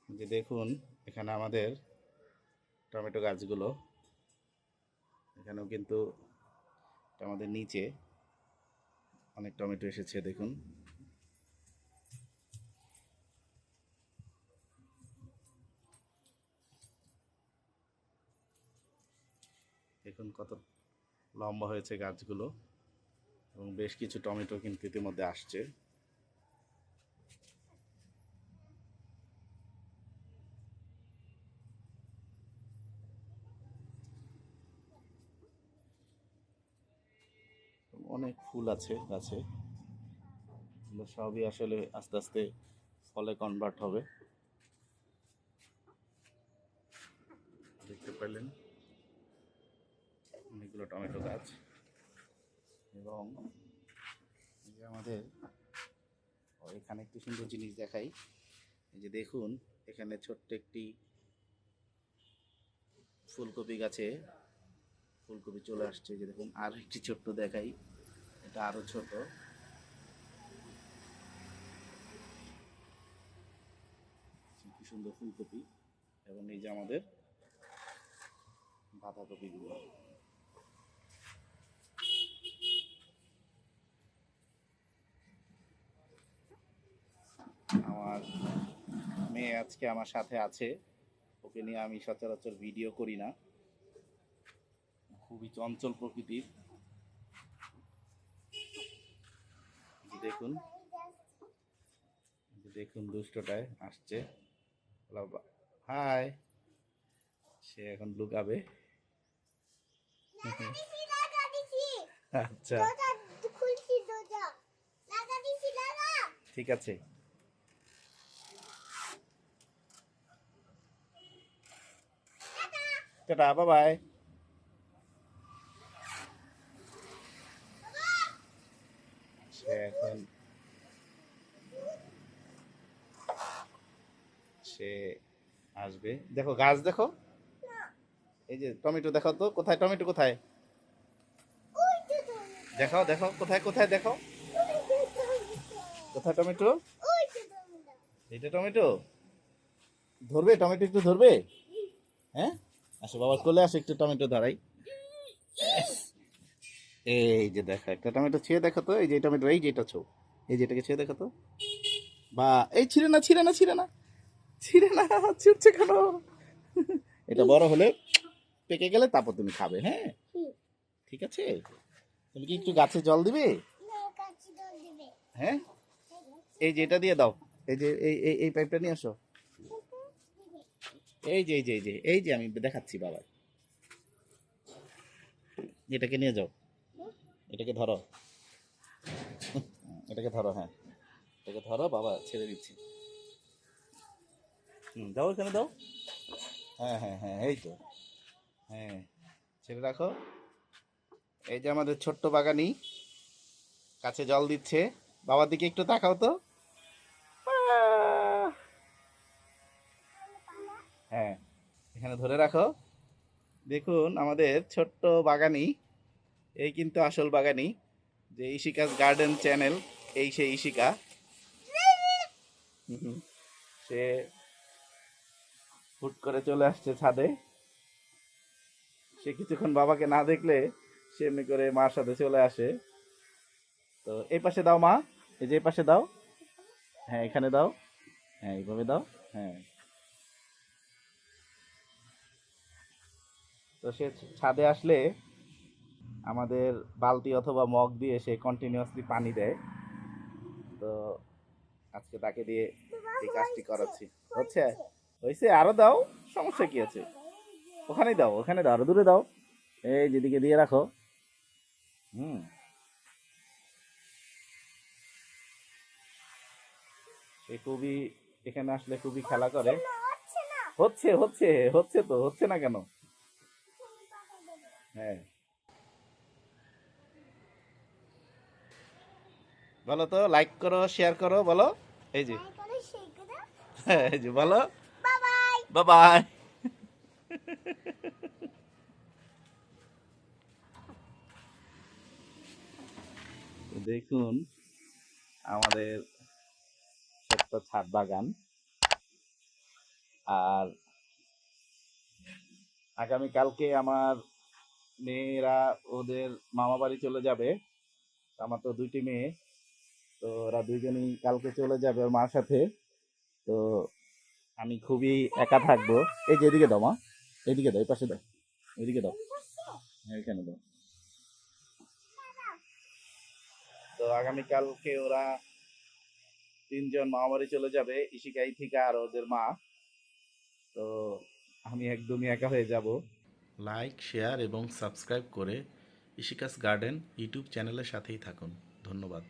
যে দেখুন এখানে আমাদের টমেটো গাছগুলো, এখানেও কিন্তু আমাদের নিচে অনেক টমেটো এসেছে। দেখুন দেখুন কত লম্বা হয়েছে গাছগুলো, এবং বেশ কিছু টমেটো কিন্তু ইতিমধ্যে আসছে। অনেক ফুল আছে গাছে, সবই আসলে আস্তে আস্তে ফলে কনভার্ট হবে। দেখতে পেলেন অনেকগুলো টমেটো গাছ, এবং এই যে আমাদের এখানে একটি সুন্দর জিনিস দেখাই। এই যে দেখুন এখানে ছোট্ট একটি ফুলকপি গাছে ফুলকপি চলে আসছে। যে দেখুন আর একটি ছোট্ট দেখাই, এটা আরো ছোট। কি সুন্দর ফুলকপি, এবং এই যে আমাদের বাঁধাকপিগুলো। আমার মেয়ে আজকে আমার সাথে আছে, ওকে নিয়ে আমি সচরাচর ভিডিও করি না, খুবই চঞ্চল প্রকৃতির। দেখুন দেখুন দুষ্টটায় আসছে। হাই, সে এখন লুকাবে। আচ্ছা ঠিক আছে। Tata, bye bye. সে এখন সে আসবে। দেখো গাছ দেখো, এই যে টমেটো দেখো তো, কোথায় টমেটো, কোথায় দেখাও, দেখো কোথায় কোথায়, দেখো কোথায় টমেটো। এটা টমেটো ধরবে, টমেটো একটু ধরবে। হ্যাঁ আসো বাবা, কোলে আসো, একটু টমেটো ধরাই। এই যে দেখো একটা টমেটো ছিঁড়ে দেখো তো, এই যে টমেটো, এই যে এটা ছো, এই যে এটাকে ছিঁড়ে দেখো তো। বা এই ছিঁড়ে না, ছিঁড়ে না, ছিঁড়ে না, ছিঁড়ে না, ছিঁড়ছে কেন? এটা বড় হলে পেকে গেলে তারপর তুমি খাবে। হ্যাঁ ঠিক আছে। তুমি কি একটু গাছে জল দিবে? হ্যাঁ এই যে এটা দিয়ে দাও, এই যে এই পাইপটা নিয়ে আসো। এই যে এই যে আমি দেখাচ্ছি বাবা, এটাকে নিয়ে যাও, এটাকে ধরো, এটাকে ধরো, হ্যাঁ এটাকে ধরো, বাবা ছেড়ে দিচ্ছি। দাও, এখানে দাও। হ্যাঁ হ্যাঁ হ্যাঁ এই তো, হ্যাঁ ছেড়ে রাখো। এই যে আমাদের ছোট্ট বাগানি কাছে জল দিচ্ছে, বাবার দিকে একটু তাকাও তো। হ্যাঁ এখানে ধরে রাখো। দেখুন আমাদের ছোট্ট বাগানি, এই কিন্তু আসল বাগানি, যে ইশিকাস গার্ডেন চ্যানেল, এই সেই ইশিকা। সে হুট করে চলে আসছে ছাদে। সে কিছুক্ষণ বাবাকে না দেখলে সে এমনি করে মার সাথে চলে আসে। তো এই পাশে দাও মা, এই যে এই পাশে দাও, হ্যাঁ এখানে দাও, হ্যাঁ এইভাবে দাও। হ্যাঁ তো সে ছাদে আসলে আমাদের বালতি অথবা মগ দিয়ে সে কন্টিনিউয়াসলি পানি দেয়। তো আজকে তাকে দিয়ে এই কাজটি করাচ্ছি। হচ্ছে, হয়েছে, আরো দাও, সমস্যা কি আছে? ওখানেই দাও, ওখানে দাও, আরো দূরে দাও, এই যেদিকে দিয়ে রাখো। হুম সে খুবই, এখানে আসলে খুবই খেলা করে। হচ্ছে হচ্ছে হচ্ছে তো, হচ্ছে না কেন? হ্যাঁ বলো তো, লাইক করো, শেয়ার করো, বলো। এই যে এই যে বলো, বাই বাই। দেখুন আমাদের ছোট্ট ছাদ বাগান, আর আগামীকালকে আমার মেয়েরা ওদের মামা বাড়ি চলে যাবে। আমার তো দুইটি মেয়ে, তো ওরা দুইজনই কালকে চলে যাবে ওর মার সাথে। তো আমি খুবই একা থাকবো। এই যে এদিকে দাও মা, এদিকে দাও, এই পাশে দাও, এদিকে দাও, হ্যাঁ এখানে দাও। তো আগামীকালকে ওরা তিনজন মামা বাড়ি চলে যাবে, ইশিকা, ইথিকা আর ওদের মা। তো আমি একদমই একা হয়ে যাব। লাইক, শেয়ার এবং সাবস্ক্রাইব করে ইশিকাস গার্ডেন ইউটিউব চ্যানেলের সাথেই থাকুন। ধন্যবাদ।